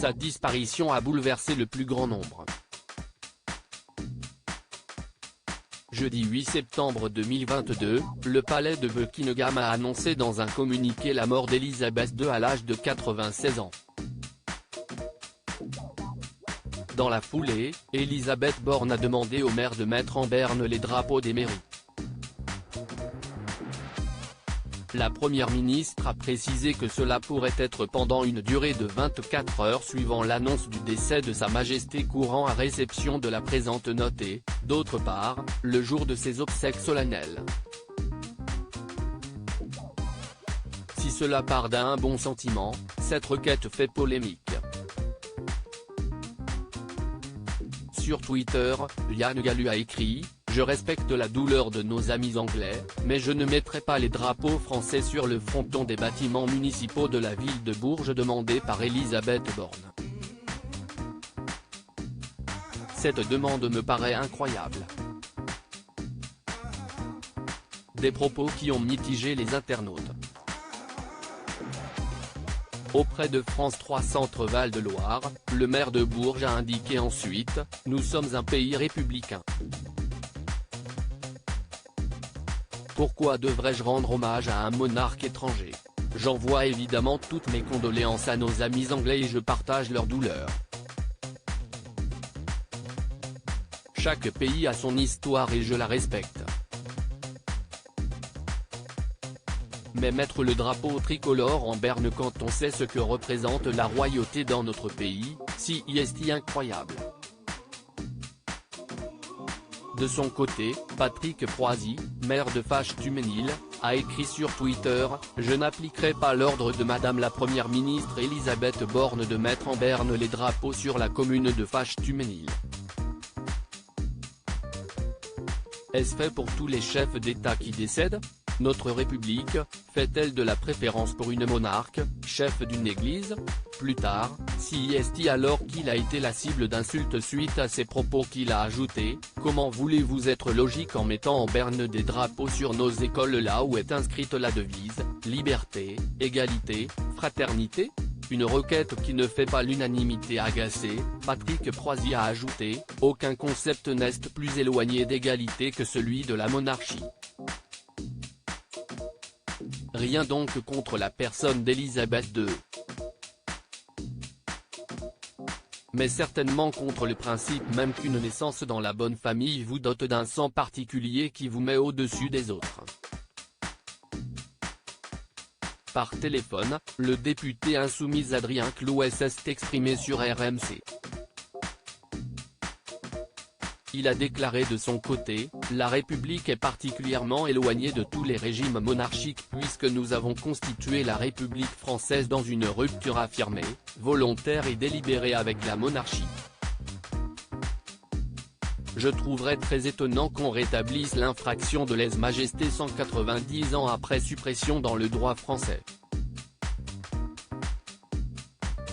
Sa disparition a bouleversé le plus grand nombre. Jeudi 8 septembre 2022, le palais de Buckingham a annoncé dans un communiqué la mort d'Elisabeth II à l'âge de 96 ans. Dans la foulée, Elisabeth Borne a demandé au maire de mettre en berne les drapeaux des mairies. La première ministre a précisé que cela pourrait être pendant une durée de 24 heures suivant l'annonce du décès de Sa Majesté courant à réception de la présente note et, d'autre part, le jour de ses obsèques solennelles. Si cela part d'un bon sentiment, cette requête fait polémique. Sur Twitter, Yann Gallu a écrit: « Je respecte la douleur de nos amis anglais, mais je ne mettrai pas les drapeaux français sur le fronton des bâtiments municipaux de la ville de Bourges demandé par Elisabeth Borne. Cette demande me paraît incroyable. » Des propos qui ont mitigé les internautes. Auprès de France 3 Centre Val-de-Loire, le maire de Bourges a indiqué ensuite: « Nous sommes un pays républicain. Pourquoi devrais-je rendre hommage à un monarque étranger? J'envoie évidemment toutes mes condoléances à nos amis anglais et je partage leur douleur. Chaque pays a son histoire et je la respecte. Mais mettre le drapeau tricolore en berne quand on sait ce que représente la royauté dans notre pays, c'est incroyable. » De son côté, Patrick Proisy, maire de Fâche-Tuménil, a écrit sur Twitter: « Je n'appliquerai pas l'ordre de Madame la Première ministre Elisabeth Borne de mettre en berne les drapeaux sur la commune de Fâche-Tuménil. Est-ce fait pour tous les chefs d'État qui décèdent? Notre République, fait-elle de la préférence pour une monarque, chef d'une église ?» Plus tard, CIST alors qu'il a été la cible d'insultes suite à ses propos qu'il a ajouté: « Comment voulez-vous être logique en mettant en berne des drapeaux sur nos écoles là où est inscrite la devise, liberté, égalité, fraternité ?» Une requête qui ne fait pas l'unanimité. Agacé, Patrick Proisy a ajouté: « Aucun concept n'est plus éloigné d'égalité que celui de la monarchie. Rien donc contre la personne d'Elisabeth II. Mais certainement contre le principe même qu'une naissance dans la bonne famille vous dote d'un sang particulier qui vous met au-dessus des autres. » Par téléphone, le député insoumis Adrien Clouet s'est exprimé sur RMC. Il a déclaré de son côté: « La République est particulièrement éloignée de tous les régimes monarchiques puisque nous avons constitué la République française dans une rupture affirmée, volontaire et délibérée avec la monarchie. Je trouverais très étonnant qu'on rétablisse l'infraction de lèse-majesté 190 ans après suppression dans le droit français. »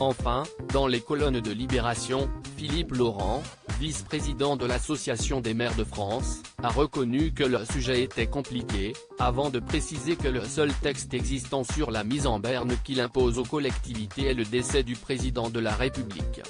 Enfin, dans les colonnes de Libération, Philippe Laurent, vice-président de l'Association des maires de France, a reconnu que le sujet était compliqué, avant de préciser que le seul texte existant sur la mise en berne qu'il impose aux collectivités est le décès du président de la République.